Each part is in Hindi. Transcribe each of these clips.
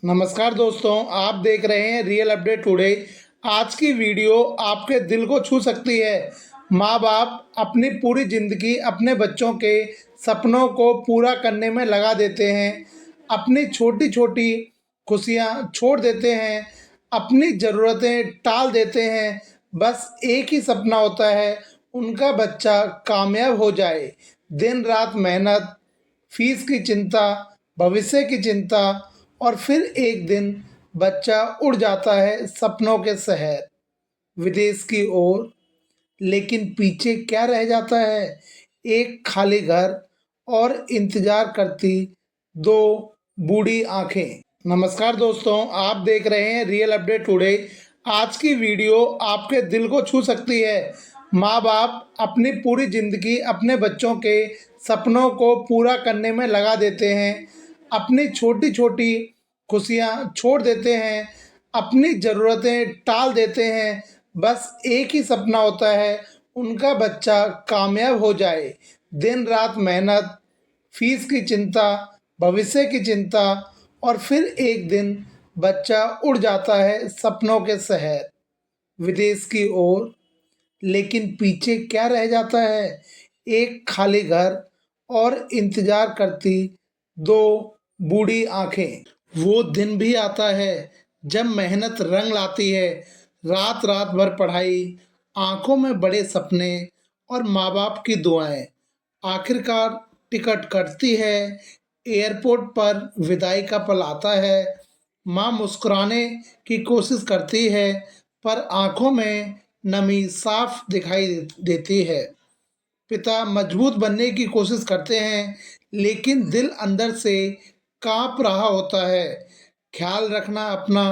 नमस्कार दोस्तों, आप देख रहे हैं रियल अपडेट टुडे। आज की वीडियो आपके दिल को छू सकती है। माँ बाप अपनी पूरी ज़िंदगी अपने बच्चों के सपनों को पूरा करने में लगा देते हैं। अपनी छोटी छोटी खुशियाँ छोड़ देते हैं, अपनी ज़रूरतें टाल देते हैं। बस एक ही सपना होता है, उनका बच्चा कामयाब हो जाए। दिन रात मेहनत, फीस की चिंता, भविष्य की चिंता, और फिर एक दिन बच्चा उड़ जाता है सपनों के शहर, विदेश की ओर। लेकिन पीछे क्या रह जाता है? एक खाली घर और इंतजार करती दो बूढ़ी आंखें। नमस्कार दोस्तों, आप देख रहे हैं रियल अपडेट टुडे। आज की वीडियो आपके दिल को छू सकती है। माँ बाप अपनी पूरी ज़िंदगी अपने बच्चों के सपनों को पूरा करने में लगा देते हैं। अपनी छोटी छोटी खुशियाँ छोड़ देते हैं, अपनी ज़रूरतें टाल देते हैं। बस एक ही सपना होता है, उनका बच्चा कामयाब हो जाए। दिन रात मेहनत, फीस की चिंता, भविष्य की चिंता, और फिर एक दिन बच्चा उड़ जाता है सपनों के शहर, विदेश की ओर। लेकिन पीछे क्या रह जाता है? एक खाली घर और इंतजार करती दो बूढ़ी आंखें। वो दिन भी आता है जब मेहनत रंग लाती है, रात रात भर पढ़ाई, आंखों में बड़े सपने और माँ बाप की दुआएं। आखिरकार टिकट कटती है, एयरपोर्ट पर विदाई का पल आता है। माँ मुस्कुराने की कोशिश करती है, पर आंखों में नमी साफ दिखाई देती है। पिता मजबूत बनने की कोशिश करते हैं, लेकिन दिल अंदर से कांप रहा होता है। ख्याल रखना अपना,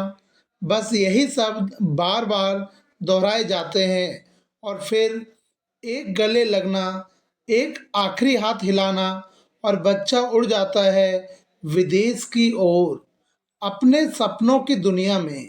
बस यही शब्द बार बार दोहराए जाते हैं। और फिर एक गले लगना, एक आखिरी हाथ हिलाना, और बच्चा उड़ जाता है विदेश की ओर, अपने सपनों की दुनिया में।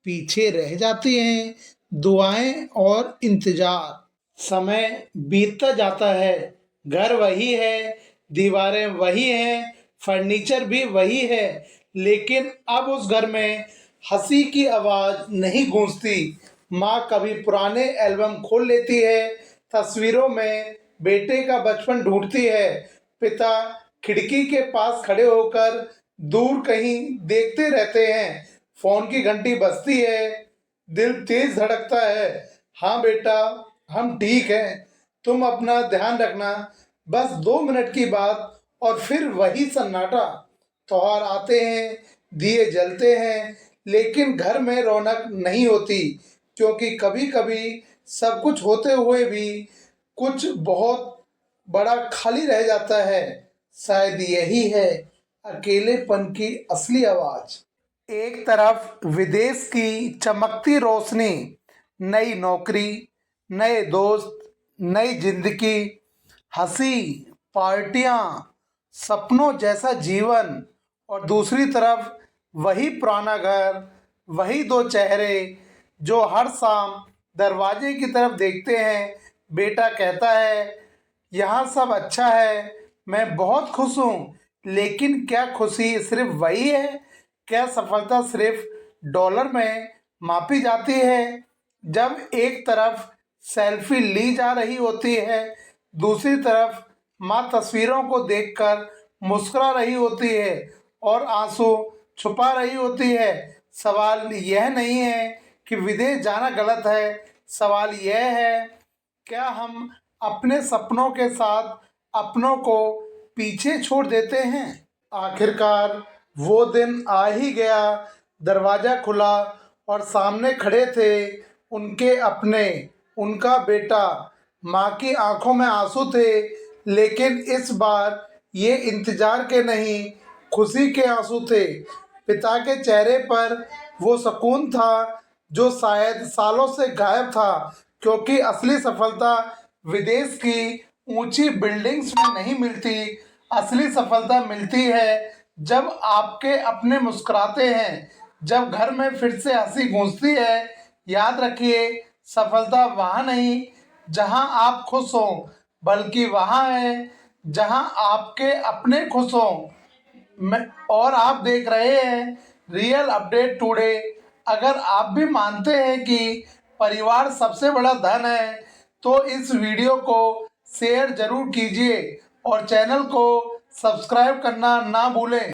पीछे रह जाती हैं दुआएं और इंतजार। समय बीतता जाता है, घर वही है, दीवारें वही हैं, फर्नीचर भी वही है, लेकिन अब उस घर में हंसी की आवाज नहीं गूंजती। माँ कभी पुराने एल्बम खोल लेती है, तस्वीरों में बेटे का बचपन ढूंढती है। पिता खिड़की के पास खड़े होकर दूर कहीं देखते रहते हैं। फोन की घंटी बजती है, दिल तेज धड़कता है। हाँ बेटा, हम ठीक हैं, तुम अपना ध्यान रखना। बस 2 मिनट की बात, और फिर वही सन्नाटा। त्योहार आते हैं, दिए जलते हैं, लेकिन घर में रौनक नहीं होती, क्योंकि कभी कभी सब कुछ होते हुए भी कुछ बहुत बड़ा खाली रह जाता है। शायद यही है अकेलेपन की असली आवाज। एक तरफ विदेश की चमकती रोशनी, नई नौकरी, नए दोस्त, नई जिंदगी, हंसी, पार्टियां, सपनों जैसा जीवन। और दूसरी तरफ वही पुराना घर, वही दो चेहरे जो हर शाम दरवाजे की तरफ देखते हैं। बेटा कहता है, यहाँ सब अच्छा है, मैं बहुत खुश हूँ। लेकिन क्या खुशी सिर्फ वही है? क्या सफलता सिर्फ डॉलर में मापी जाती है? जब एक तरफ सेल्फी ली जा रही होती है, दूसरी तरफ माँ तस्वीरों को देखकर मुस्कुरा रही होती है और आंसू छुपा रही होती है। सवाल यह नहीं है कि विदेश जाना गलत है, सवाल यह है, क्या हम अपने सपनों के साथ अपनों को पीछे छोड़ देते हैं? आखिरकार वो दिन आ ही गया। दरवाजा खुला और सामने खड़े थे उनके अपने, उनका बेटा। माँ की आंखों में आंसू थे, लेकिन इस बार ये इंतजार के नहीं, खुशी के आंसू थे। पिता के चेहरे पर वो सुकून था जो शायद सालों से गायब था, क्योंकि असली सफलता विदेश की ऊंची बिल्डिंग्स में नहीं मिलती। असली सफलता मिलती है जब आपके अपने मुस्कुराते हैं, जब घर में फिर से हंसी गूंजती है। याद रखिए, सफलता वहाँ नहीं जहाँ आप खुश हों, बल्कि वहाँ है जहाँ आपके अपने खुश हों। और आप देख रहे हैं रियल अपडेट टुडे। अगर आप भी मानते हैं कि परिवार सबसे बड़ा धन है तो इस वीडियो को शेयर जरूर कीजिए और चैनल को सब्सक्राइब करना ना भूलें।